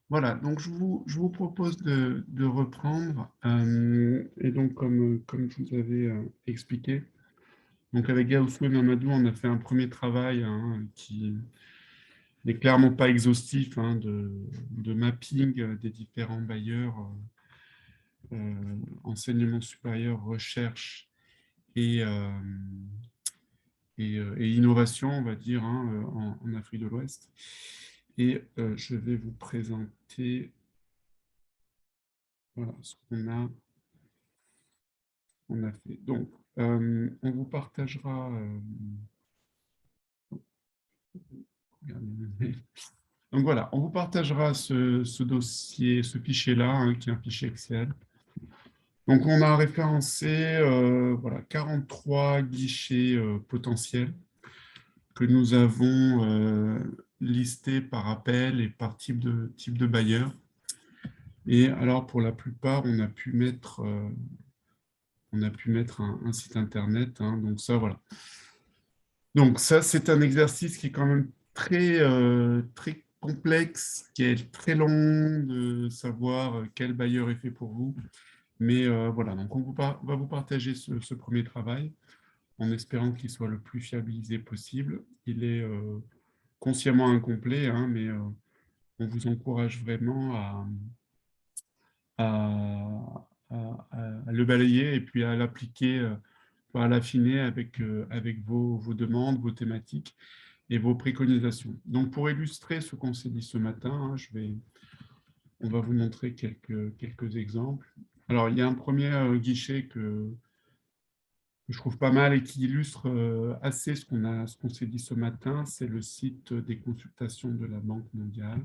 Voilà, donc je vous propose de reprendre. Et donc, comme je vous avais expliqué, donc avec Gaussou et Mamadou, on a fait un premier travail qui n'est clairement pas exhaustif de mapping des différents bailleurs, enseignement supérieur, recherche et, et innovation, on va dire, en Afrique de l'Ouest. Et je vais vous présenter voilà, ce qu'on a fait. Donc, on vous partagera... regardez le mail. Donc voilà, on vous partagera ce dossier, ce fichier-là, qui est un fichier Excel. Donc on a référencé voilà, 43 guichets potentiels que nous avons listés par appel et par type de bailleur. Et alors pour la plupart, on a pu mettre un site internet. Donc ça, voilà. Donc ça, c'est un exercice qui est quand même très complexe, qui est très long de savoir quel bailleur est fait pour vous. Mais voilà, donc va vous partager ce premier travail en espérant qu'il soit le plus fiabilisé possible. Il est consciemment incomplet, mais on vous encourage vraiment à le balayer et puis à l'appliquer, à l'affiner avec vos demandes, vos thématiques et vos préconisations. Donc, pour illustrer ce qu'on s'est dit ce matin, on va vous montrer quelques exemples. Alors, il y a un premier guichet que je trouve pas mal et qui illustre assez ce qu'on s'est dit ce matin, c'est le site des consultations de la Banque mondiale.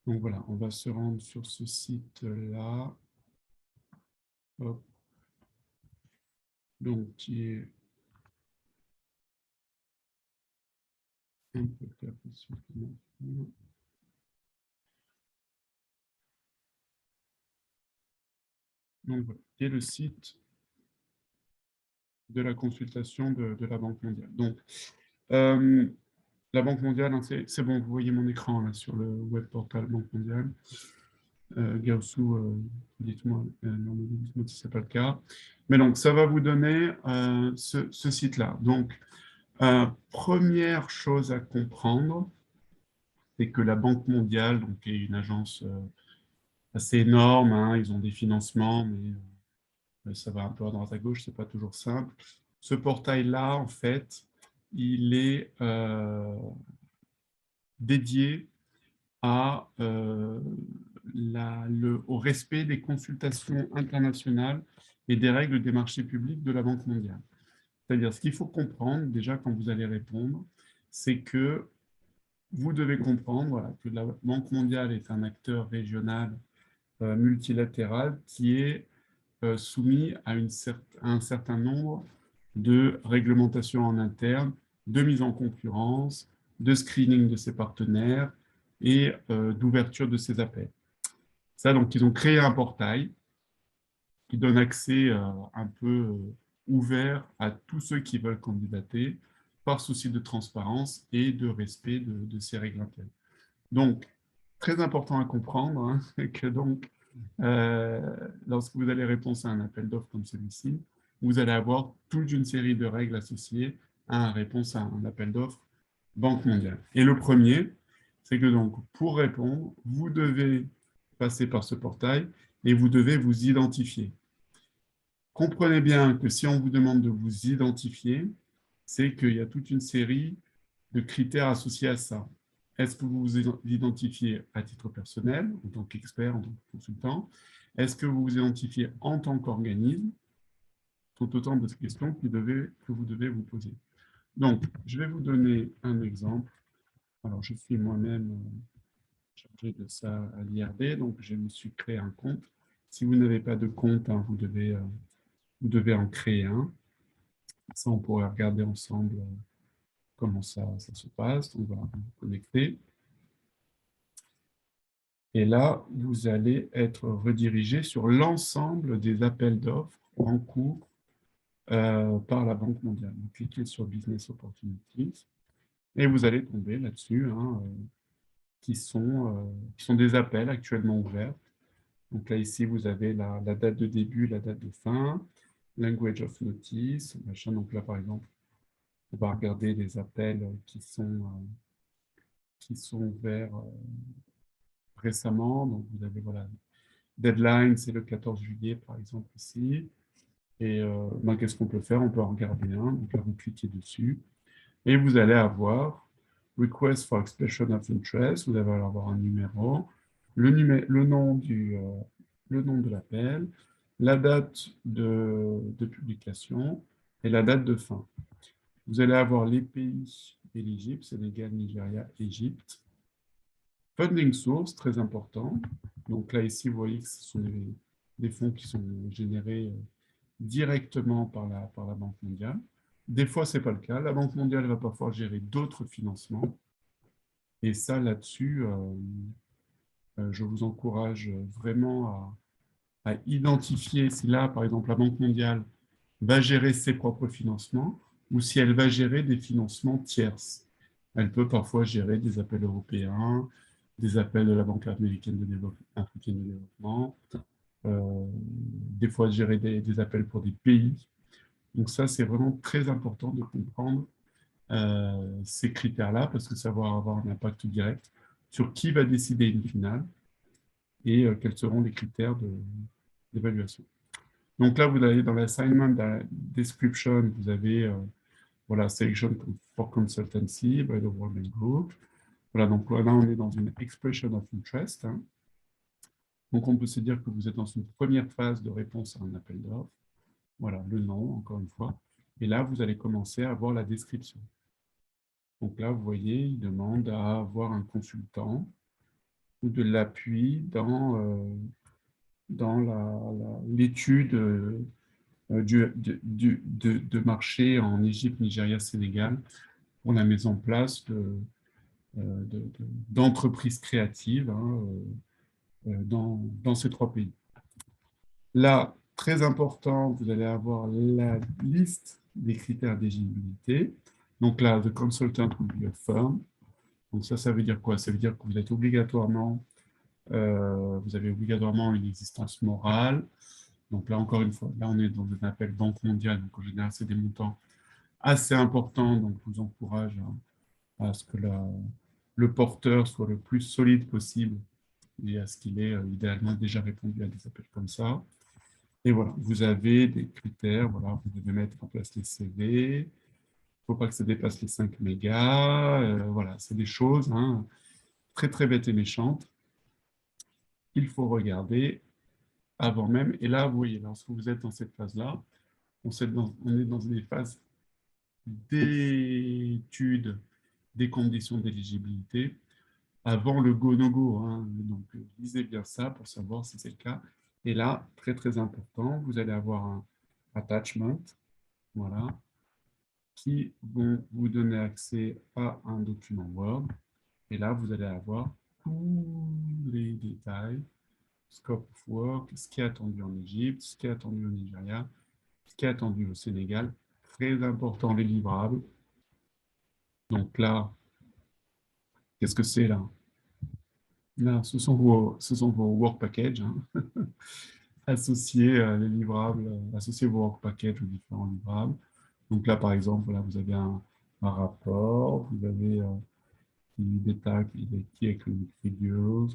Donc voilà, on va se rendre sur ce site-là. Donc, qui est un peu capé. Donc voilà, qui est le site de la consultation de la Banque mondiale. Donc, la Banque mondiale, c'est bon, vous voyez mon écran là, sur le web portal Banque mondiale. Gaussou, dites-moi si ce n'est pas le cas. Mais donc, ça va vous donner ce site-là. Donc, première chose à comprendre, c'est que la Banque mondiale, donc, est une agence assez énorme, ils ont des financements, mais ça va un peu à droite à gauche, c'est pas toujours simple. Ce portail-là, en fait, il est dédié au respect des consultations internationales et des règles des marchés publics de la Banque mondiale. C'est-à-dire, ce qu'il faut comprendre, déjà, quand vous allez répondre, c'est que vous devez comprendre voilà, que la Banque mondiale est un acteur régional multilatéral qui est soumis à un certain nombre de réglementations en interne, de mise en concurrence, de screening de ses partenaires et d'ouverture de ses appels. Ça, donc, ils ont créé un portail qui donne accès un peu ouvert à tous ceux qui veulent candidater par souci de transparence et de respect de ces règles internes. Donc, très important à comprendre que donc, lorsque vous allez répondre à un appel d'offres comme celui-ci, vous allez avoir toute une série de règles associées à la réponse à un appel d'offres Banque mondiale. Et le premier, c'est que donc, pour répondre, vous devez passer par ce portail et vous devez vous identifier. Comprenez bien que si on vous demande de vous identifier, c'est qu'il y a toute une série de critères associés à ça. Est-ce que vous vous identifiez à titre personnel, en tant qu'expert, en tant que consultant? Est-ce que vous vous identifiez en tant qu'organisme? Ce sont autant de questions que vous devez vous poser. Donc, je vais vous donner un exemple. Alors, je suis moi-même chargé de ça à l'IRD, donc je me suis créé un compte. Si vous n'avez pas de compte, vous devez en créer un. Ça, on pourrait regarder ensemble comment ça se passe. On va vous connecter. Et là, vous allez être redirigé sur l'ensemble des appels d'offres en cours par la Banque mondiale. Vous cliquez sur Business Opportunities et vous allez tomber là-dessus. qui sont des appels actuellement ouverts. Donc là, ici, vous avez la date de début, la date de fin, language of notice, machin. Donc là, par exemple, on va regarder des appels qui sont ouverts récemment. Donc vous avez, voilà, deadline, c'est le 14 juillet, par exemple, ici. Et ben, qu'est-ce qu'on peut faire? On peut en regarder un. Donc là, vous cliquez dessus. Et vous allez avoir Request for Expression of Interest. Vous allez avoir un numéro, le nom de l'appel, la date de publication et la date de fin. Vous allez avoir les pays éligibles, Sénégal, Nigeria, Égypte. Funding source, très important. Donc là, ici, vous voyez que ce sont des fonds qui sont générés directement par la Banque mondiale. Des fois, ce n'est pas le cas. La Banque mondiale va parfois gérer d'autres financements. Et ça, là-dessus, je vous encourage vraiment à identifier si là, par exemple, la Banque mondiale va gérer ses propres financements ou si elle va gérer des financements tierces. Elle peut parfois gérer des appels européens, des appels de la Banque américaine de développement, africaine de développement, des fois gérer des appels pour des pays. Donc ça, c'est vraiment très important de comprendre ces critères-là parce que ça va avoir un impact direct sur qui va décider une finale et quels seront les critères d'évaluation. Donc là, vous allez dans l'assignment description, vous avez voilà, selection for consultancy by the World Bank Group. Voilà, donc là, on est dans une expression of interest. Hein. Donc on peut se dire que vous êtes dans une première phase de réponse à un appel d'offres. Voilà, le nom, encore une fois. Et là, vous allez commencer à voir la description. Donc là, vous voyez, il demande à avoir un consultant ou de l'appui dans l'étude de marché en Égypte, Nigeria, Sénégal pour la mise en place d'entreprises créatives hein, dans ces trois pays. Là, très important, vous allez avoir la liste des critères d'éligibilité. Donc là, the consultant will be a firm. Donc ça veut dire quoi? Ça veut dire que vous êtes obligatoirement, vous avez obligatoirement une existence morale. Donc là, encore une fois, là, on est dans un appel Banque mondiale. Donc en général, c'est des montants assez importants. Donc je vous encourage à ce que le porteur soit le plus solide possible et à ce qu'il ait idéalement déjà répondu à des appels comme ça. Et voilà, vous avez des critères, voilà, vous devez mettre en place les CV, il ne faut pas que ça dépasse les 5 mégas, voilà, c'est des choses hein, très très bêtes et méchantes qu'il faut regarder avant même. Et là, vous voyez, lorsque vous êtes dans cette phase-là, on est dans des phases d'étude des conditions d'éligibilité avant le go-no-go. Hein. Donc, lisez bien ça pour savoir si c'est le cas. Et là, très très important, vous allez avoir un attachment, voilà, qui vont vous donner accès à un document Word. Et là, vous allez avoir tous les détails, scope of work, ce qui est attendu en Égypte, ce qui est attendu au Nigeria, ce qui est attendu au Sénégal. Très important, les livrables. Donc là, qu'est-ce que c'est là? Là, ce sont vos work packages, hein. Associer les livrables, associer vos work packages aux différents livrables. Donc là, par exemple, voilà, vous avez un rapport, vous avez des tags, des key economic figures.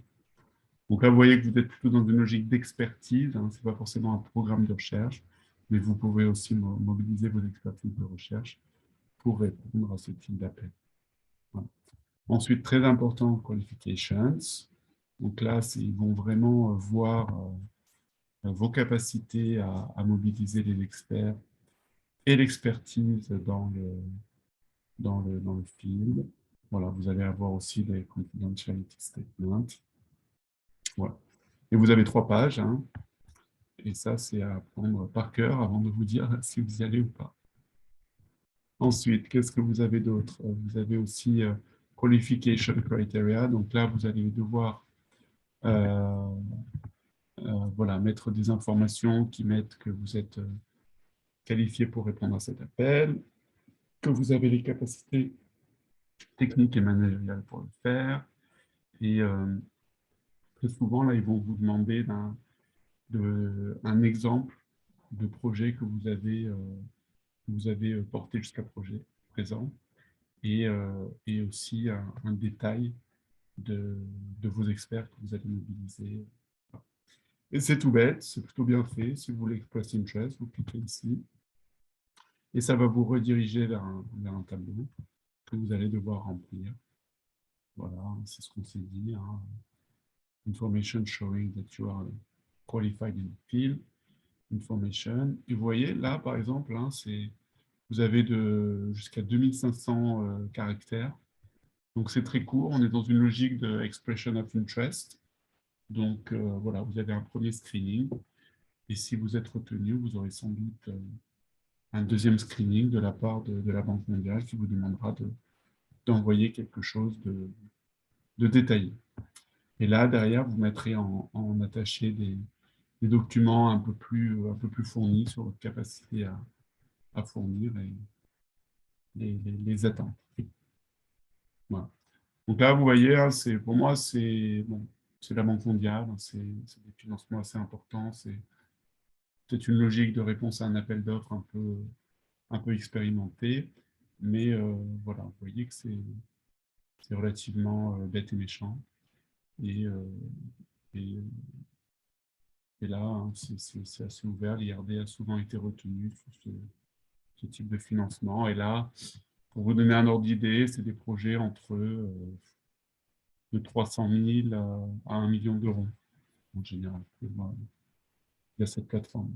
Donc là, vous voyez que vous êtes plutôt dans une logique d'expertise. Hein, ce n'est pas forcément un programme de recherche, mais vous pouvez aussi mobiliser vos expertises de recherche pour répondre à ce type d'appel. Voilà. Ensuite, très important, qualifications. Donc là, ils vont vraiment voir vos capacités à mobiliser les experts et l'expertise dans le field. Voilà, vous allez avoir aussi des confidentiality statements. Voilà. Et vous avez 3 pages. Hein, et ça, c'est à prendre par cœur avant de vous dire si vous y allez ou pas. Ensuite, qu'est-ce que vous avez d'autre? Vous avez aussi qualification criteria. Donc là, vous allez devoir voilà, mettre des informations qui mettent que vous êtes qualifié pour répondre à cet appel, que vous avez les capacités techniques et managériales pour le faire, Et très souvent, là, ils vont vous demander un exemple de projet que vous avez porté jusqu'à projet présent et aussi un détail de, de vos experts que vous allez mobiliser. Et c'est tout bête, c'est plutôt bien fait. Si vous voulez Express Interest, vous cliquez ici et ça va vous rediriger vers un tableau que vous allez devoir remplir. Voilà, c'est ce qu'on s'est dit, hein. Information showing that you are qualified in the field. Information. Et vous voyez, là, par exemple, hein, vous avez jusqu'à 2500 caractères. Donc, c'est très court. On est dans une logique de expression of interest. Donc, voilà, vous avez un premier screening. Et si vous êtes retenu, vous aurez sans doute un deuxième screening de la part de la Banque mondiale qui vous demandera d'envoyer quelque chose de détaillé. Et là, derrière, vous mettrez en attaché des documents un peu plus fournis sur votre capacité à fournir et les attentes. Voilà. Donc là, vous voyez, hein, pour moi, c'est bon, la Banque mondiale, hein, c'est des financements assez importants, c'est peut-être une logique de réponse à un appel d'offres un peu expérimenté, mais voilà, vous voyez que c'est relativement bête et méchant. Et, et, et là, hein, c'est assez ouvert. L'IRD a souvent été retenu sur ce type de financement. Et là, pour vous donner un ordre d'idée, c'est des projets entre de 300 000 à 1 million d'euros en général. Il y a cette plateforme.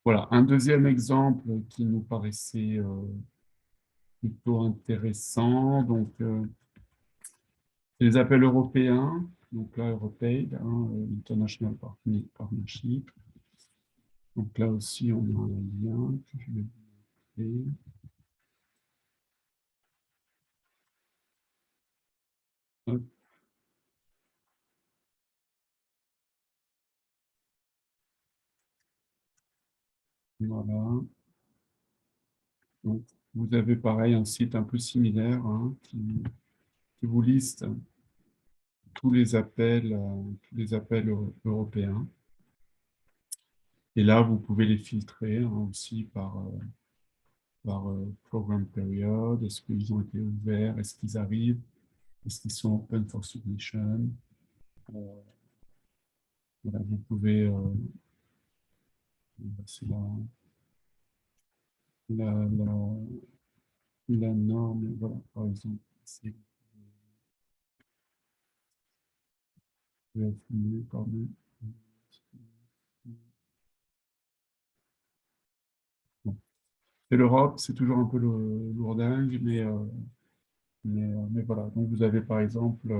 Voilà, un deuxième exemple qui nous paraissait plutôt intéressant. Donc, les appels européens. Donc là, Europaid, hein, International Partnership. Donc là aussi, on a un lien que je vais vous montrer. Hop, voilà. Donc, vous avez pareil un site un peu similaire, hein, qui vous liste tous les appels européens. Et là, vous pouvez les filtrer, hein, aussi par program period. Est-ce qu'ils ont été ouverts? Est-ce qu'ils arrivent? Est-ce qu'ils sont open for submission? Euh, voilà, vous pouvez, c'est la, la norme, voilà, par exemple, c'est pardon. Bon. Et l'Europe, c'est toujours un peu lourdingue, mais voilà. Donc, vous avez par exemple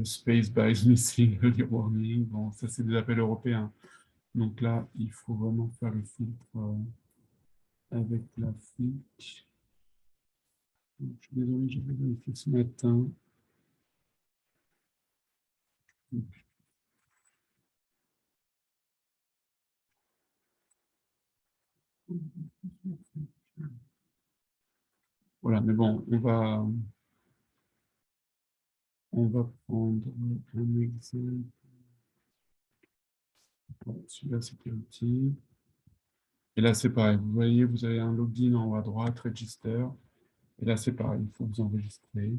Space by Missing Early Warning. Bon, ça, c'est des appels européens. Donc là, il faut vraiment faire le filtre avec la fiche. Donc, je suis désolé, j'ai vérifié ce matin. Voilà, mais bon, on va prendre un exemple. Bon, celui-là, c'était utile. Et là, c'est pareil. Vous voyez, vous avez un login en haut à droite, Register. Et là, c'est pareil, il faut vous enregistrer.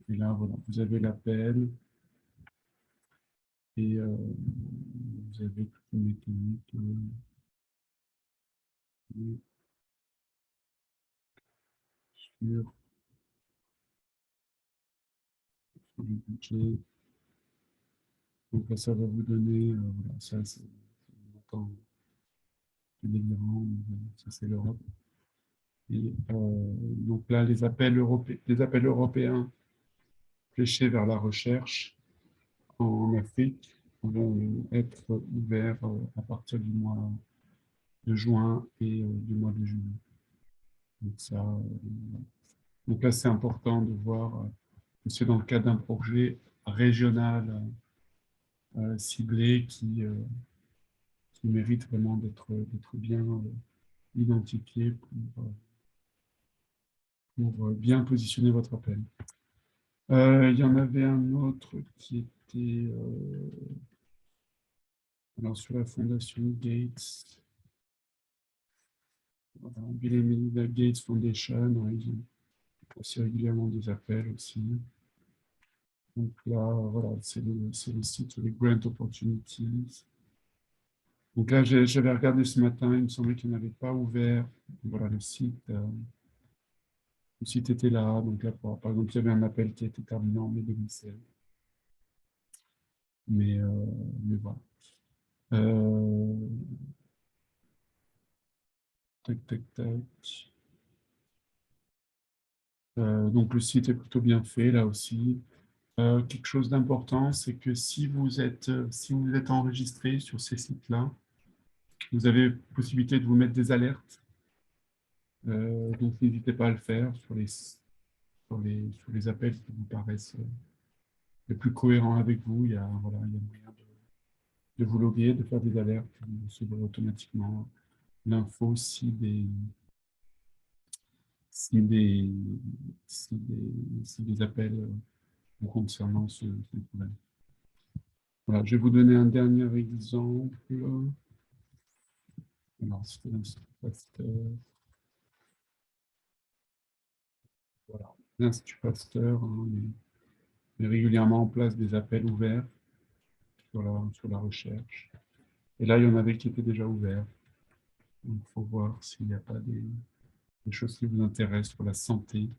Et là, voilà, vous avez l'appel. Et vous avez toute une mécanique sur le budget. Donc là, ça va vous donner, voilà, ça, c'est un montant délirant, ça c'est l'Europe. Et donc là, les appels européens fléchés vers la recherche en Afrique vont être ouverts à partir du mois de juin et du mois de juillet. Donc, donc là, c'est important de voir que c'est dans le cadre d'un projet régional ciblé qui mérite vraiment d'être bien identifié pour bien positionner votre appel. Il y en avait un autre qui était alors sur la fondation Gates. Voilà, Bill et Melinda Gates Foundation, ouais, ils ont assez régulièrement des appels aussi. Donc là, voilà, c'est le site les Grant Opportunities. Donc là, j'avais regardé ce matin, il me semblait qu'il n'avait pas ouvert. Voilà, le site était là. Donc là, par exemple, il y avait un appel qui a été terminé en mai 2016. Mais, mais voilà. Tac, tac, tac. Donc le site est plutôt bien fait là aussi. Quelque chose d'important, c'est que si vous êtes enregistré sur ces sites-là, vous avez possibilité de vous mettre des alertes. Donc n'hésitez pas à le faire sur les appels qui vous paraissent les plus cohérents avec vous. Voilà, il y a moyen de vous loguer, de faire des alertes, vous recevrez automatiquement l'info si si des appels vous concernant ce problème. Voilà, je vais vous donner un dernier exemple. Alors, c'est l'Institut Pasteur. Voilà, l'Institut Pasteur met régulièrement en place des appels ouverts sur la recherche. Et là, il y en avait qui étaient déjà ouverts. Donc, il faut voir s'il n'y a pas des choses qui vous intéressent pour la santé.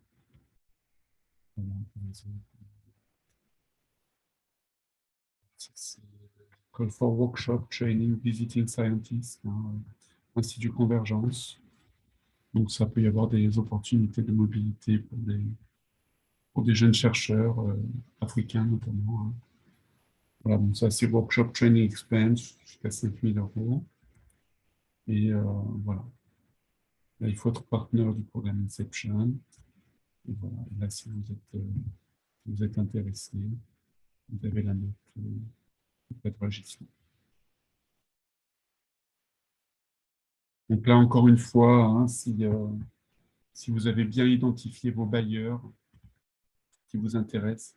Voilà, c'est Call for Workshop Training Visiting Scientists, hein, Institut Convergence. Donc, ça peut y avoir des opportunités de mobilité pour des jeunes chercheurs africains notamment. Hein. Voilà, donc ça, c'est Workshop Training Expense jusqu'à 5 000 €. Et voilà. Là, il faut être partenaire du programme Inception. Et voilà. Et là, si vous êtes intéressé, vous avez la note de votre registre. Donc là, encore une fois, hein, si vous avez bien identifié vos bailleurs qui vous intéressent,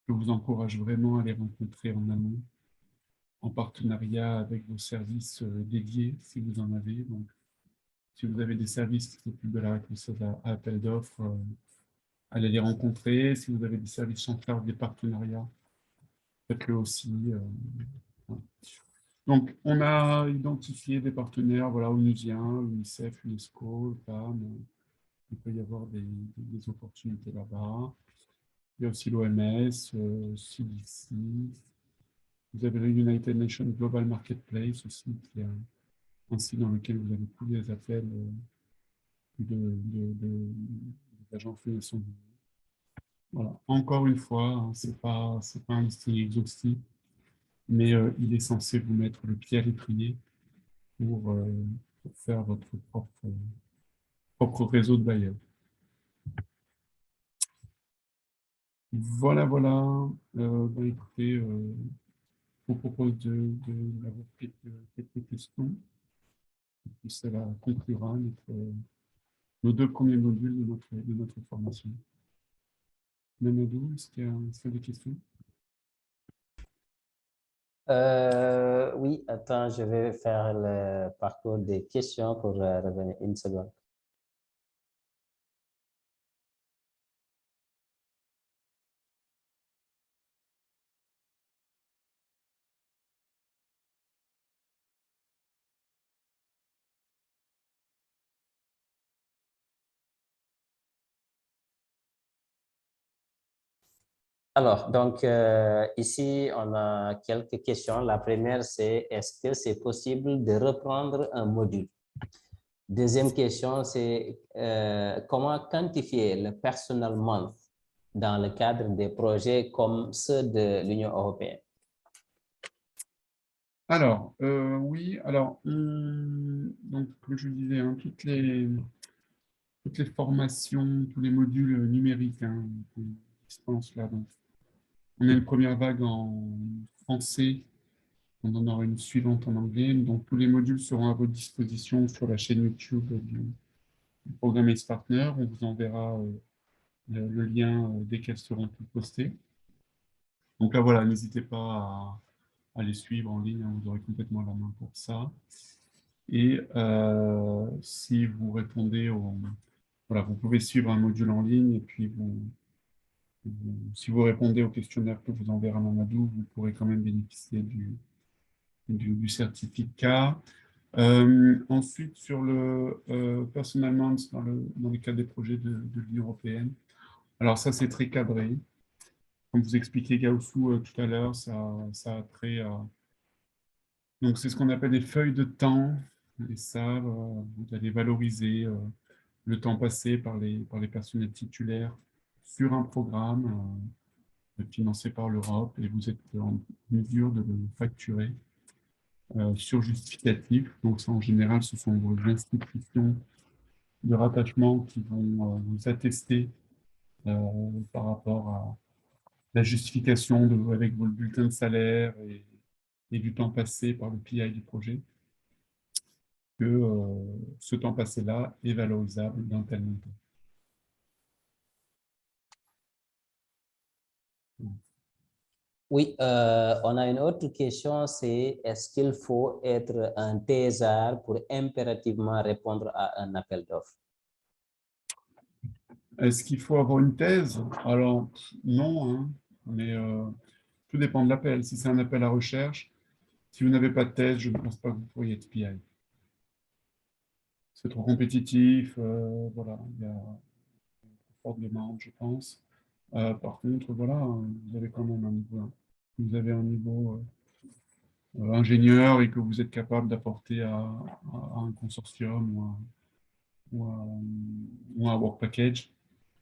je vous encourage vraiment à les rencontrer en amont, en partenariat avec vos services dédiés, si vous en avez. Donc, si vous avez des services qui s'occupent de la réponse à appel d'offres, allez les rencontrer. Si vous avez des services en charge des partenariats, faites-le aussi. Voilà. Donc, on a identifié des partenaires, voilà, Onusien, l'UNICEF, l'UNESCO, le PAM. Il peut y avoir des opportunités là-bas. Il y a aussi l'OMS, CDC. Vous avez le United Nations Global Marketplace aussi, qui est un site dans lequel vous avez tous les appels d'agences de nations. Voilà. Encore une fois, hein, c'est pas un listing exhaustif, mais il est censé vous mettre le pied à l'étrier pour faire votre propre réseau de bailleurs. Voilà, voilà. Ben, écoutez, je vous propose d'avoir quelques questions. Et puis cela conclura nos deux premiers modules de notre formation. Mamadou, est-ce qu'il y a des questions? Oui, attends, je vais faire le parcours des questions pour revenir une seconde. Alors, donc ici, on a quelques questions. La première, c'est est-ce que c'est possible de reprendre un module? Deuxième question, c'est comment quantifier le personnel month dans le cadre des projets comme ceux de l'Union européenne? Alors, oui, alors, donc, comme je disais, hein, toutes les formations, tous les modules numériques hein, qu'on dispense là, donc, on a une première vague en français, on en aura une suivante en anglais, donc tous les modules seront à votre disposition sur la chaîne YouTube programme Ace Partner. On vous enverra le lien dès qu'elles seront toutes postées. Donc là, voilà, n'hésitez pas à les suivre en ligne, hein, vous aurez complètement la main pour ça. Et si vous répondez voilà, vous pouvez suivre un module en ligne et puis si vous répondez au questionnaire que vous enverra Mamadou, vous pourrez quand même bénéficier du certificat. Ensuite, sur le performance dans le cadre des projets de l'Union européenne, alors ça, c'est très cadré. Comme vous expliquez, Gaussou, tout à l'heure, ça a trait à... Donc, c'est ce qu'on appelle des feuilles de temps. Et ça, vous allez valoriser le temps passé par les personnels titulaires sur un programme financé par l'Europe et vous êtes en mesure de le facturer sur justificatif. Donc, ça, en général, ce sont vos institutions de rattachement qui vont vous attester par rapport à la justification avec vos bulletins de salaire et du temps passé par le PI du projet, que ce temps passé-là est valorisable d'un tel montant. Oui, on a une autre question, c'est est-ce qu'il faut être un thésard pour impérativement répondre à un appel d'offres? Est-ce qu'il faut avoir une thèse? Alors, non, hein, mais tout dépend de l'appel. Si c'est un appel à recherche, si vous n'avez pas de thèse, je ne pense pas que vous pourriez être PI. C'est trop compétitif, voilà, il y a une forte demande, je pense. Par contre, voilà, vous avez quand même un niveau, vous avez un niveau ingénieur et que vous êtes capable d'apporter à un consortium ou à un work package,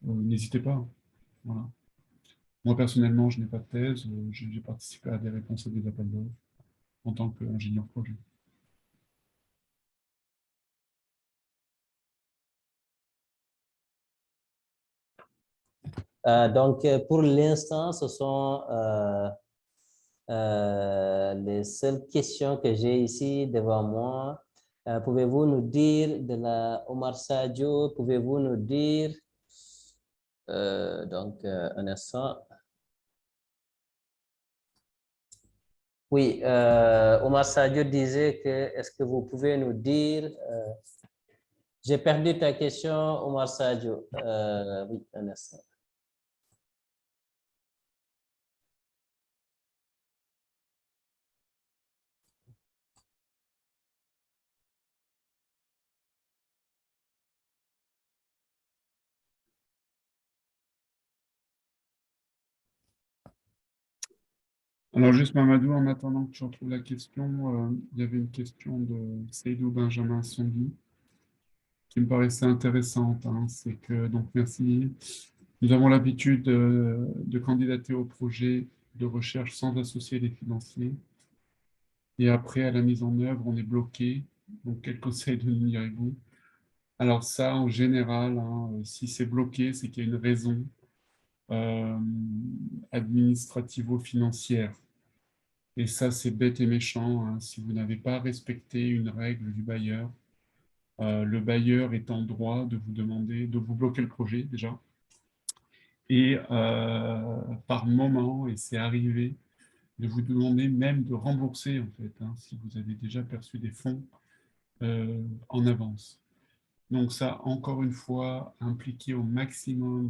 n'hésitez pas. Voilà. Moi, personnellement, je n'ai pas de thèse. J'ai participé à des réponses à des appels d'offres en tant qu'ingénieur projet. Donc, pour l'instant, ce sont les seules questions que j'ai ici devant moi. Pouvez-vous nous dire de la Omar Sadio, pouvez-vous nous dire, un instant. Oui, Omar Sadio disait que, est-ce que vous pouvez nous dire, j'ai perdu ta question, Omar Sadio. Oui, un instant. Alors, juste Mamadou, en attendant que tu retrouves la question, il y avait une question de Seydou Benjamin Sondi qui me paraissait intéressante. Hein. C'est que, donc, merci. Nous avons l'habitude de candidater au projet de recherche sans associer les financiers. Et après, à la mise en œuvre, on est bloqué. Donc, quel conseil donneriez-vous? Alors ça, en général, hein, si c'est bloqué, c'est qu'il y a une raison euh, administrativo-financière. Et ça, c'est bête et méchant, hein. Si vous n'avez pas respecté une règle du bailleur, le bailleur est en droit de vous demander, de vous bloquer le projet déjà. Et par moment, et c'est arrivé, de vous demander même de rembourser, en fait, hein, si vous avez déjà perçu des fonds en avance. Donc ça, encore une fois, impliquez au maximum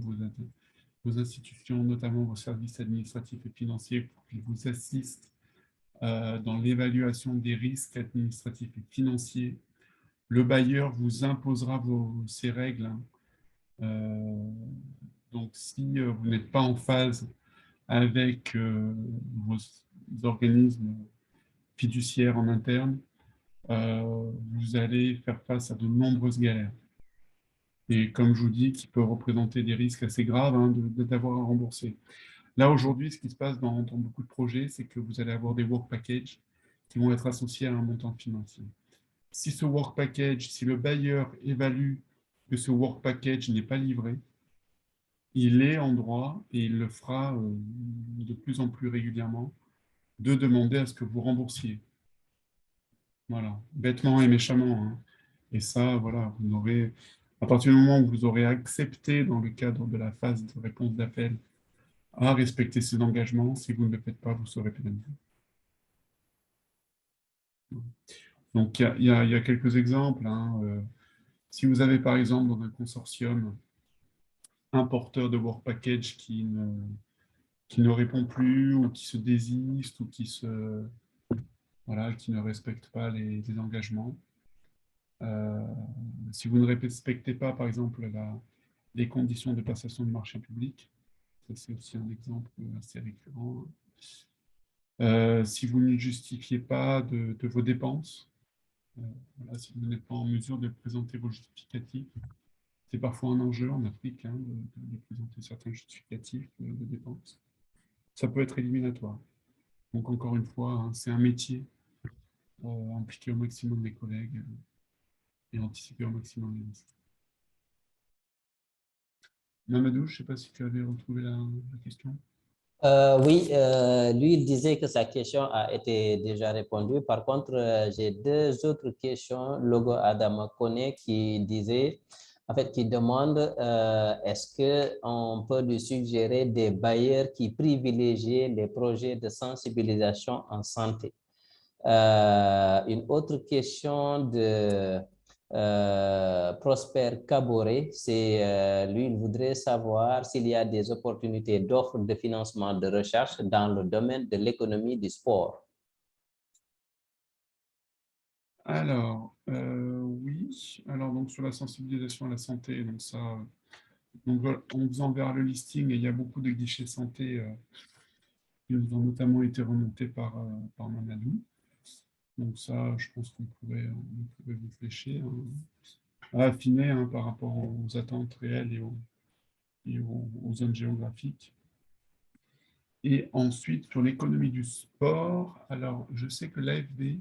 vos institutions, notamment vos services administratifs et financiers, pour qu'ils vous assistent dans l'évaluation des risques administratifs et financiers. Le bailleur vous imposera ces règles. Hein. Donc, si vous n'êtes pas en phase avec vos organismes fiduciaires en interne, vous allez faire face à de nombreuses galères. Et comme je vous dis, qui peut représenter des risques assez graves hein, d'avoir à rembourser. Là, aujourd'hui, ce qui se passe dans beaucoup de projets, c'est que vous allez avoir des work packages qui vont être associés à un montant financier. Si ce work package, si le bailleur évalue que ce work package n'est pas livré, il est en droit, et il le fera de plus en plus régulièrement, de demander à ce que vous remboursiez. Voilà, bêtement et méchamment. Hein. Et ça, voilà, vous n'aurez À partir du moment où vous aurez accepté, dans le cadre de la phase de réponse d'appel, à respecter ces engagements, si vous ne le faites pas, vous serez pénalisé. Donc, il y a quelques exemples, hein. Si vous avez, par exemple, dans un consortium, un porteur de Work Package qui ne répond plus, ou qui se désiste, ou voilà, qui ne respecte pas les engagements, si vous ne respectez pas, par exemple, les conditions de passation de marché public, ça c'est aussi un exemple assez récurrent. Si vous ne justifiez pas de vos dépenses, voilà, si vous n'êtes pas en mesure de présenter vos justificatifs, c'est parfois un enjeu en Afrique, hein, de présenter certains justificatifs de dépenses. Ça peut être éliminatoire. Donc encore une fois, hein, c'est un métier, impliquer au maximum les collègues et anticiper au maximum les risques. Mamadou, je ne sais pas si tu avais retrouvé la question. Oui, lui, il disait que sa question a été déjà répondue. Par contre, j'ai deux autres questions. Logo Adama Kone qui disait, en fait, qui demande est-ce qu'on peut lui suggérer des bailleurs qui privilégient les projets de sensibilisation en santé? Une autre question de Prosper Caboret, c'est lui, il voudrait savoir s'il y a des opportunités d'offres de financement de recherche dans le domaine de l'économie du sport. Alors, oui. Alors, donc, sur la sensibilisation à la santé, donc ça, donc, voilà, on vous enverra le listing et il y a beaucoup de guichets santé qui nous ont notamment été remontés par Mamadou. Donc ça, je pense qu'on pourrait vous flécher, hein, à affiner, hein, par rapport aux attentes réelles et aux zones géographiques. Et ensuite, sur l'économie du sport, alors je sais que l'AFD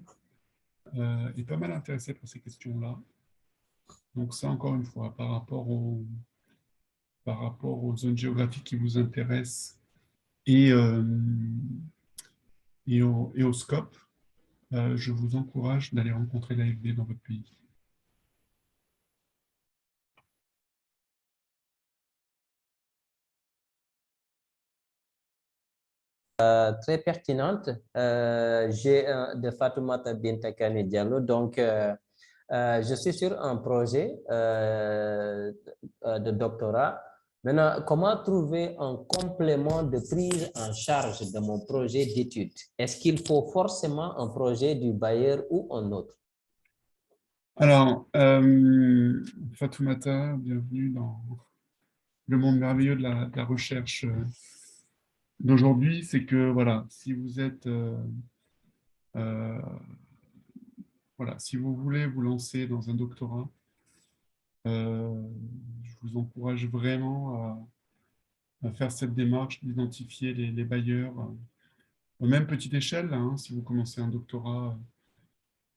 est pas mal intéressé par ces questions-là. Donc ça, encore une fois, par rapport aux zones géographiques qui vous intéressent et, au scope, je vous encourage d'aller rencontrer l'AFD dans votre pays. Très pertinente. J'ai de Fatoumata Bintakane Diallo. Donc, je suis sur un projet de doctorat. Maintenant, comment trouver un complément de prise en charge de mon projet d'études? Est-ce qu'il faut forcément un projet du bailleur ou un autre? Alors, Fatoumata, bienvenue dans le monde merveilleux de la recherche d'aujourd'hui. C'est que, voilà, si vous êtes... euh, voilà, si vous voulez vous lancer dans un doctorat, je vous encourage vraiment à faire cette démarche d'identifier les bailleurs, même petite échelle, là, hein, si vous commencez un doctorat,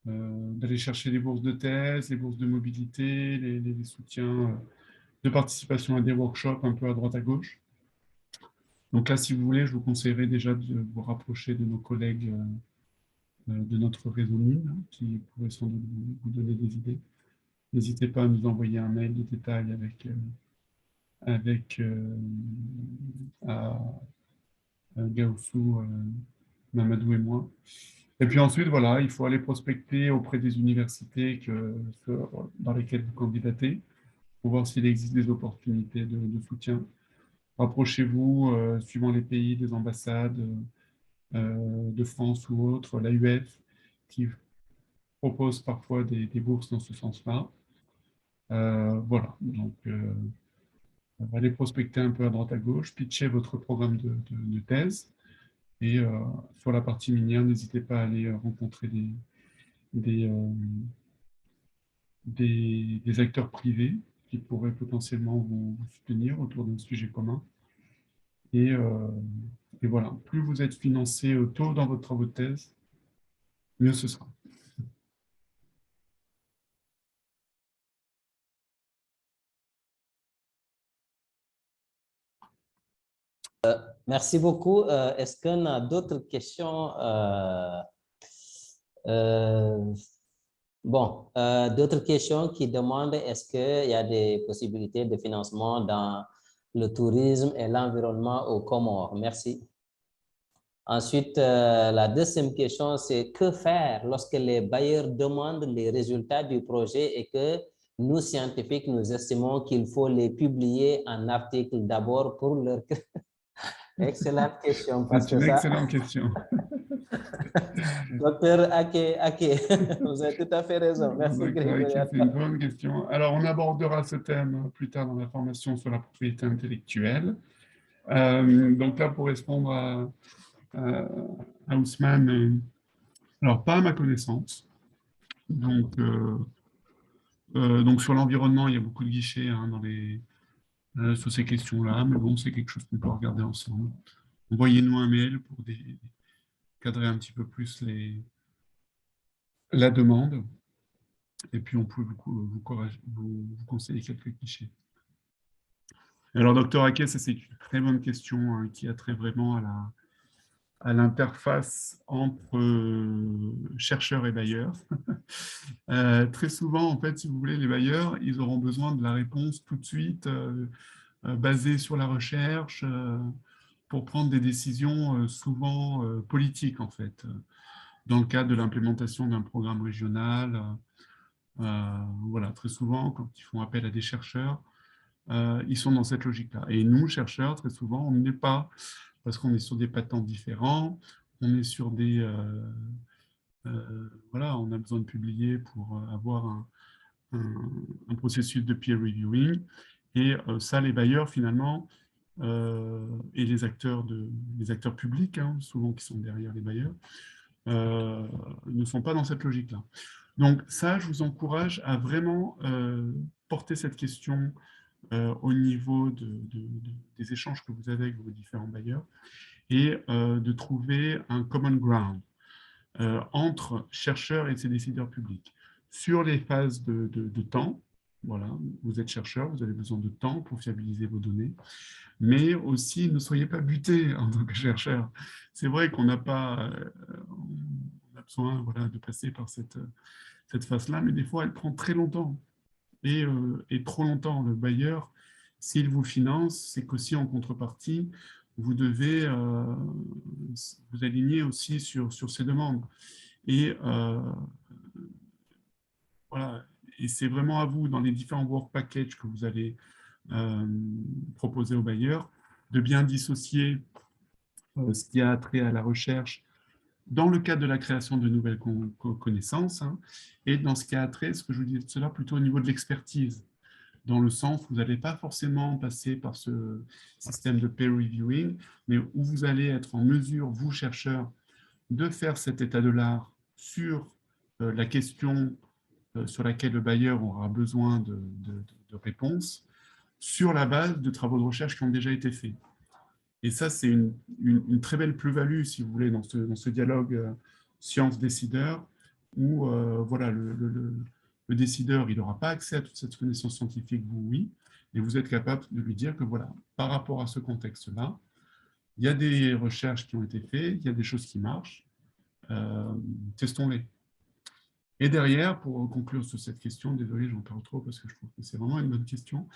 d'aller chercher les bourses de thèse, les bourses de mobilité, les soutiens de participation à des workshops un peu à droite à gauche. Donc là, si vous voulez, je vous conseillerais déjà de vous rapprocher de nos collègues de notre réseau MINE, hein, qui pourraient sans doute vous donner des idées. N'hésitez pas à nous envoyer un mail de détail avec Gaussou, Mamadou et moi. Et puis ensuite, voilà, il faut aller prospecter auprès des universités dans lesquelles vous candidatez pour voir s'il existe des opportunités de soutien. Rapprochez-vous, suivant les pays, des ambassades de France ou autres, l'AUF, qui propose parfois des bourses dans ce sens-là. Voilà, donc allez prospecter un peu à droite à gauche, pitcher votre programme de thèse. Et sur la partie minière, n'hésitez pas à aller rencontrer des, euh, des acteurs privés qui pourraient potentiellement vous soutenir autour d'un sujet commun. Et, euh, et voilà, plus vous êtes financé tôt dans votre travaux de thèse, mieux ce sera. Merci beaucoup. Est-ce qu'on a d'autres questions? Euh, Bon, d'autres questions qui demandent est-ce qu'il y a des possibilités de financement dans le tourisme et l'environnement aux Comores? Merci. Ensuite, la deuxième question, c'est que faire lorsque les bailleurs demandent les résultats du projet et que nous, scientifiques, nous estimons qu'il faut les publier en article d'abord pour leur... Excellente question, parce C'est que une ça, excellente question. docteur Ake, vous avez tout à fait raison. Merci, D'accord, Grégory. c'est une bonne question. Alors, on abordera ce thème plus tard dans la formation sur la propriété intellectuelle. Donc là, pour répondre à Ousmane, alors pas à ma connaissance. Donc sur l'environnement, il y a beaucoup de guichets hein, sur ces questions-là, mais bon, c'est quelque chose qu'on peut regarder ensemble. Envoyez-nous un mail pour cadrer un petit peu plus la demande, et puis on peut vous conseiller quelques guichets. Alors, docteur Hackett, ça c'est une très bonne question hein, qui a trait vraiment à l'interface entre chercheurs et bailleurs. Très souvent, en fait, si vous voulez, les bailleurs, ils auront besoin de la réponse tout de suite, basée sur la recherche, pour prendre des décisions souvent politiques, en fait, dans le cadre de l'implémentation d'un programme régional. Voilà, très souvent, quand ils font appel à des chercheurs, ils sont dans cette logique-là. Et nous, chercheurs, très souvent, on n'est pas, parce qu'on est sur des patents différents, on est sur voilà, on a besoin de publier pour avoir un processus de peer reviewing. Et ça, les bailleurs, finalement, et les acteurs publics, hein, souvent qui sont derrière les bailleurs, ne sont pas dans cette logique-là. Donc ça, je vous encourage à vraiment porter cette question au niveau des échanges que vous avez avec vos différents bailleurs et de trouver un common ground entre chercheurs et ces décideurs publics. Sur les phases de temps, voilà, vous êtes chercheur, vous avez besoin de temps pour fiabiliser vos données, mais aussi ne soyez pas butés en tant que chercheur. C'est vrai qu'on n'a pas, on a besoin voilà, de passer par cette phase-là, mais des fois elle prend très longtemps et trop longtemps. Le bailleur, s'il vous finance, c'est qu'aussi en contrepartie, vous devez vous aligner aussi sur ces demandes. Et voilà, et c'est vraiment à vous, dans les différents work packages que vous allez proposer aux bailleurs, de bien dissocier ce qui a trait à la recherche dans le cadre de la création de nouvelles connaissances, hein, et dans ce qui a trait, ce que je vous disais tout à l'heure, plutôt au niveau de l'expertise, dans le sens où vous n'allez pas forcément passer par ce système de peer reviewing, mais où vous allez être en mesure, vous, chercheurs, de faire cet état de l'art sur la question sur laquelle le bailleur aura besoin de réponses, sur la base de travaux de recherche qui ont déjà été faits. Et ça, c'est une très belle plus-value, si vous voulez, dans ce dialogue science-décideur, où voilà, le décideur, il n'aura pas accès à toute cette connaissance scientifique, vous, oui, et vous êtes capable de lui dire que, voilà, par rapport à ce contexte-là, il y a des recherches qui ont été faites, il y a des choses qui marchent, testons-les. Et derrière, pour conclure sur cette question, désolé, j'en parle trop parce que je trouve que c'est vraiment une bonne question,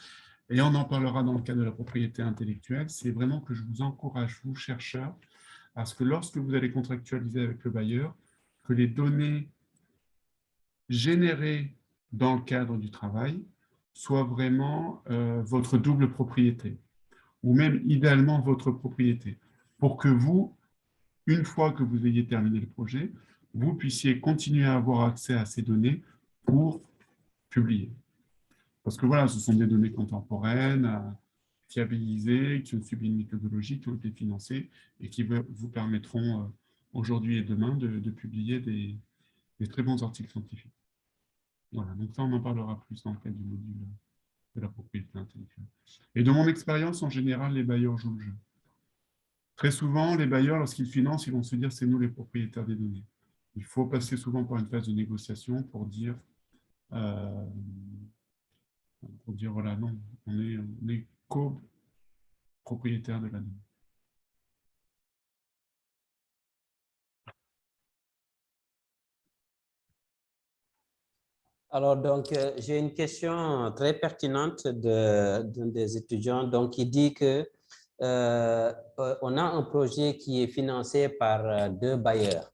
et on en parlera dans le cadre de la propriété intellectuelle, c'est vraiment que je vous encourage, vous, chercheurs, à ce que lorsque vous allez contractualiser avec le bailleur, que les données générées dans le cadre du travail soient vraiment votre double propriété, ou même idéalement votre propriété, pour que vous, une fois que vous ayez terminé le projet, vous puissiez continuer à avoir accès à ces données pour publier. Parce que voilà, ce sont des données contemporaines, fiabilisées, qui ont subi une méthodologie, qui ont été financées et qui vous permettront aujourd'hui et demain de publier des très bons articles scientifiques. Voilà, donc ça, on en parlera plus dans le cadre du module de la propriété intellectuelle. Et de mon expérience, en général, les bailleurs jouent le jeu. Très souvent, les bailleurs, lorsqu'ils financent, ils vont se dire c'est nous les propriétaires des données. Il faut passer souvent par une phase de négociation euh, pour dire voilà, non, on est copropriétaire de la donnée. Alors, donc, j'ai une question très pertinente d'un des étudiants. Donc, il dit que on a un projet qui est financé par deux bailleurs.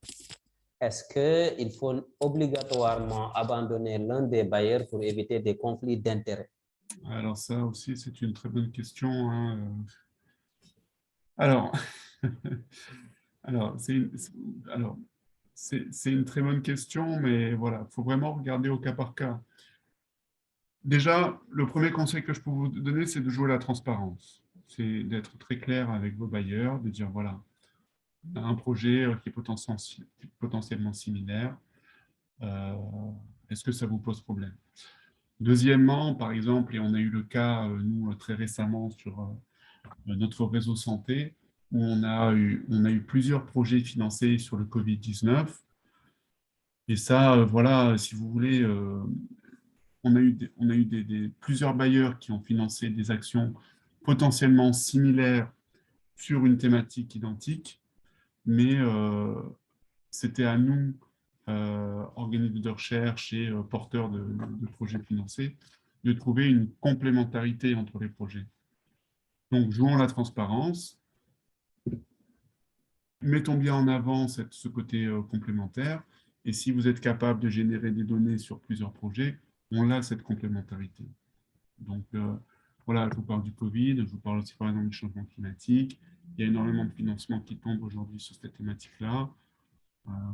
Est-ce qu'il faut obligatoirement abandonner l'un des bailleurs pour éviter des conflits d'intérêts? Alors ça aussi, c'est une très bonne question, hein. Alors, alors, c'est une très bonne question, mais voilà, il faut vraiment regarder au cas par cas. Déjà, le premier conseil que je peux vous donner, c'est de jouer la transparence. C'est d'être très clair avec vos bailleurs, de dire, voilà, on a un projet qui est potentiellement similaire. Euh, Est-ce que ça vous pose problème? Deuxièmement, par exemple, et on a eu le cas, nous, très récemment, sur notre réseau santé, où on a eu plusieurs projets financés sur le Covid-19. Et ça, voilà, si vous voulez, on a eu plusieurs bailleurs qui ont financé des actions potentiellement similaires sur une thématique identique, mais c'était à nous, organismes de recherche et porteurs de projets financés, de trouver une complémentarité entre les projets. Donc, jouons la transparence, mettons bien en avant ce côté complémentaire, et si vous êtes capable de générer des données sur plusieurs projets, on a cette complémentarité. Donc, voilà, je vous parle du Covid, je vous parle aussi par exemple du changement climatique. Il y a énormément de financements qui tombent aujourd'hui sur cette thématique-là.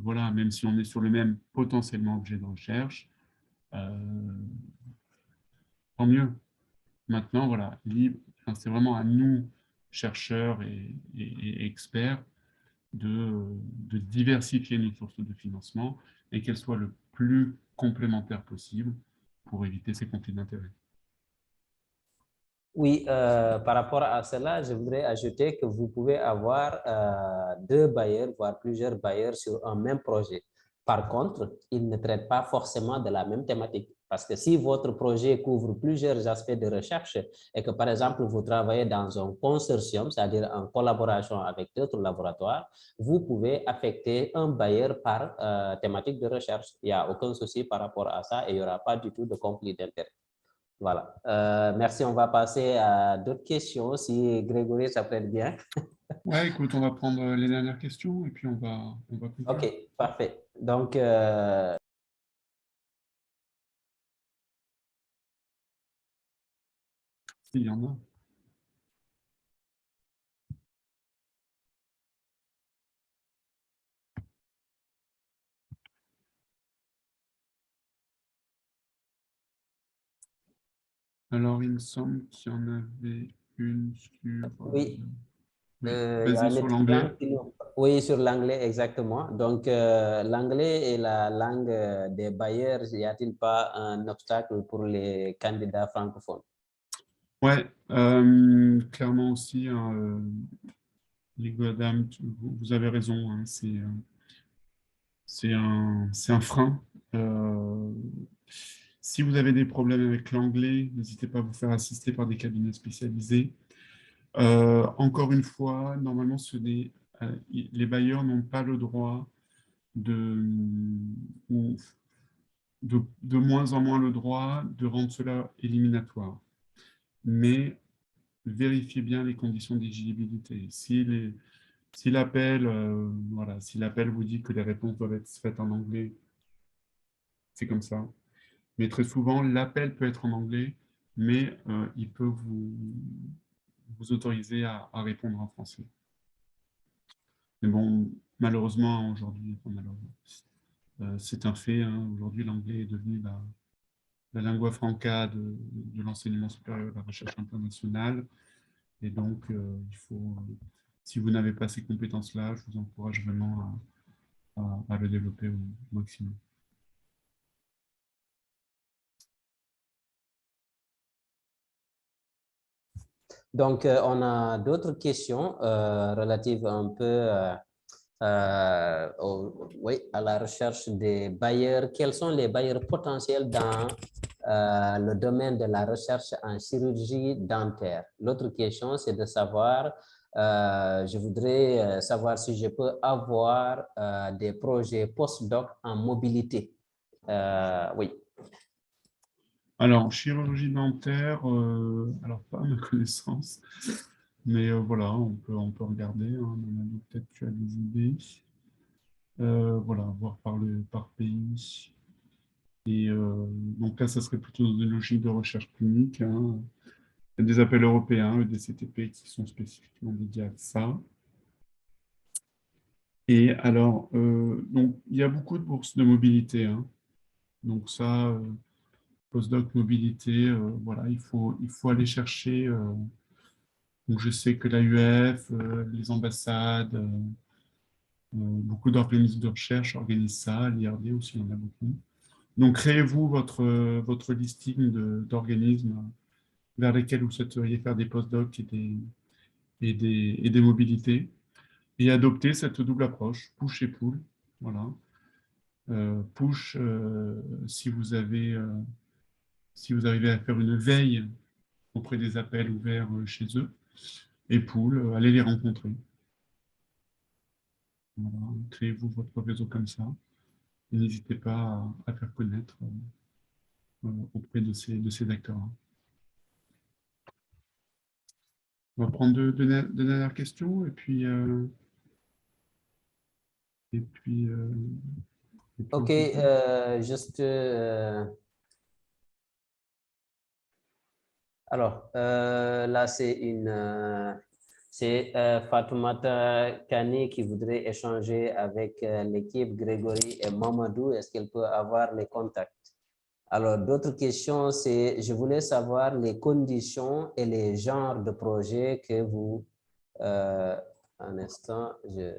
Voilà, même si on est sur le même potentiellement objet de recherche, tant mieux. Maintenant, voilà, enfin, c'est vraiment à nous, chercheurs et experts, de diversifier nos sources de financement et qu'elles soient le plus complémentaires possible pour éviter ces conflits d'intérêts. Oui, par rapport à cela, je voudrais ajouter que vous pouvez avoir deux bailleurs, voire plusieurs bailleurs sur un même projet. Par contre, ils ne traitent pas forcément de la même thématique. Parce que si votre projet couvre plusieurs aspects de recherche et que, par exemple, vous travaillez dans un consortium, c'est-à-dire en collaboration avec d'autres laboratoires, vous pouvez affecter un bailleur par thématique de recherche. Il n'y a aucun souci par rapport à ça et il n'y aura pas du tout de conflit d'intérêt. Voilà. Merci. On va passer à d'autres questions. Si Grégory, ça peut être bien. Ouais, écoute, on va prendre les dernières questions et puis on va conclure. OK, parfait. Donc, S'il y en a. Alors, il me semble qu'il y en avait une sur, oui, oui, il y a basée un sur étudiant l'anglais. qui nous... Oui, sur l'anglais, exactement. Donc, l'anglais est la langue des bailleurs. Y a-t-il pas un obstacle pour les candidats francophones? Ouais, clairement aussi, hein, les Goddam, vous avez raison, hein, c'est un frein. Euh, Si vous avez des problèmes avec l'anglais, n'hésitez pas à vous faire assister par des cabinets spécialisés. Encore une fois, normalement, les bailleurs n'ont pas le droit de, ou de moins en moins le droit de rendre cela éliminatoire. Mais vérifiez bien les conditions d'éligibilité. Si l'appel voilà, si l'appel vous dit que les réponses doivent être faites en anglais, c'est comme ça. Mais très souvent, l'appel peut être en anglais, mais il peut vous autoriser à répondre en français. Mais bon, malheureusement, aujourd'hui, c'est un fait, hein, aujourd'hui, l'anglais est devenu la lingua franca de l'enseignement supérieur et de la recherche internationale. Et donc, si vous n'avez pas ces compétences-là, je vous encourage vraiment à le développer au maximum. Donc, on a d'autres questions relatives un peu oui, à la recherche des bailleurs. Quels sont les bailleurs potentiels dans le domaine de la recherche en chirurgie dentaire? L'autre question, c'est de savoir, je voudrais savoir si je peux avoir des projets post-doc en mobilité. Oui. Alors, chirurgie dentaire, alors pas à ma connaissance, mais voilà, on peut regarder, hein, peut-être tu as des idées. Voilà, voir par pays. Et donc là, ça serait plutôt dans une logique de recherche clinique, hein. Il y a des appels européens, des CTP qui sont spécifiquement dédiés à ça. Et alors, donc, il y a beaucoup de bourses de mobilité, hein. Donc ça, postdoc mobilité, voilà, il faut aller chercher. Donc je sais que l'AUF, les ambassades, beaucoup d'organismes de recherche organisent ça, l'IRD aussi, il y en a beaucoup. Donc créez-vous votre listing d'organismes vers lesquels vous souhaiteriez faire des postdocs et des mobilités, et adoptez cette double approche, push et pull. Voilà. Push, si vous arrivez à faire une veille auprès des appels ouverts chez eux, et pull, allez les rencontrer. Voilà. Créez-vous votre réseau comme ça. Et n'hésitez pas à faire connaître auprès de ces acteurs-là. On va prendre deux dernières questions et puis, et puis, euh, et puis on Ok, fait ça. juste... alors, là, c'est Fatoumata Kani qui voudrait échanger avec l'équipe Grégory et Mamadou. Est-ce qu'elle peut avoir les contacts? Alors, d'autres questions, c'est, je voulais savoir les conditions et les genres de projets que vous... un instant, je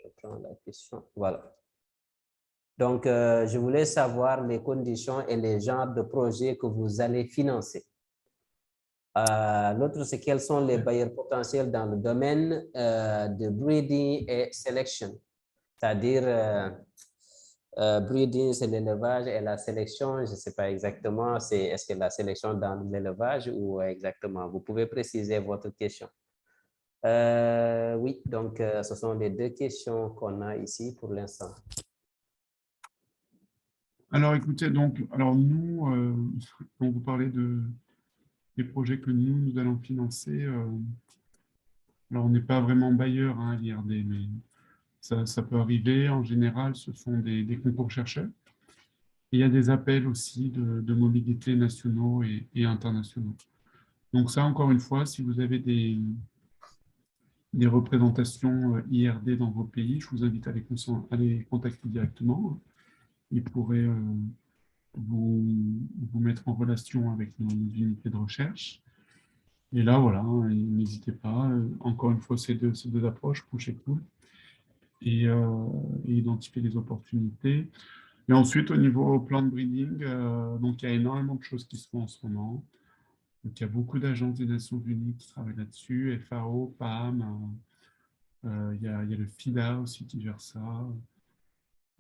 reprends la question. Voilà. Donc, je voulais savoir les conditions et les genres de projets que vous allez financer. L'autre, c'est quels sont les bailleurs potentiels dans le domaine de breeding et selection. C'est-à-dire, breeding, c'est l'élevage et la sélection, je ne sais pas exactement, est-ce que la sélection dans l'élevage ou exactement? Vous pouvez préciser votre question. Oui, donc ce sont les deux questions qu'on a ici pour l'instant. Alors écoutez, donc, alors nous, quand vous parlez des projets que nous allons financer, alors on n'est pas vraiment bailleur à l'IRD, mais ça peut arriver. En général, ce sont des concours chercheurs. Il y a des appels aussi de mobilité nationaux et internationaux. Donc ça, encore une fois, si vous avez des représentations IRD dans vos pays, je vous invite à les contacter directement. Ils pourraient vous mettre en relation avec nos unités de recherche. Et là, voilà, hein, n'hésitez pas. Encore une fois, ces deux approches, push et pull, et identifier les opportunités. Et ensuite, au niveau plan de breeding, donc il y a énormément de choses qui se font en ce moment. Donc, il y a beaucoup d'agences des Nations Unies qui travaillent là-dessus, FAO, PAM, il y a le FIDA aussi qui gère ça.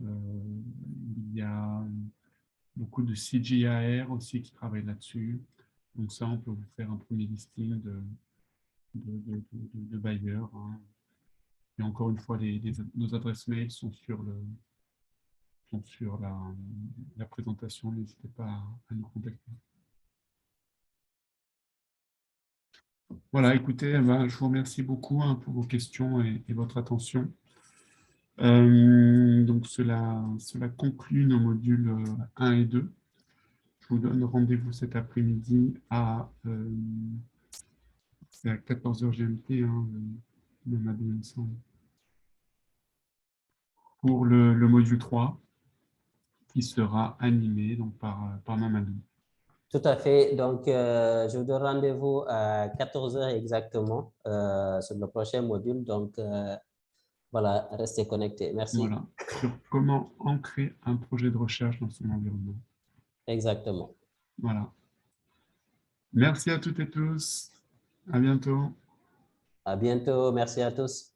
Il y a beaucoup de CGIAR aussi qui travaillent là-dessus. Donc ça, on peut vous faire un premier listing de bailleurs, hein. Et encore une fois, nos adresses mail sont sur la présentation. N'hésitez pas à nous contacter. Voilà, écoutez, je vous remercie beaucoup, hein, pour vos questions et votre attention. Donc, cela conclut nos modules 1 et 2. Je vous donne rendez-vous cet après-midi c'est à 14h GMT, hein, Mamadou, il me semble, pour le module 3, qui sera animé donc, par Mamadou. Tout à fait. Donc, je vous donne rendez-vous à 14 h exactement sur le prochain module. Donc, voilà, restez connectés. Merci. Voilà, sur comment ancrer un projet de recherche dans son environnement. Exactement. Voilà. Merci à toutes et tous. À bientôt. À bientôt. Merci à tous.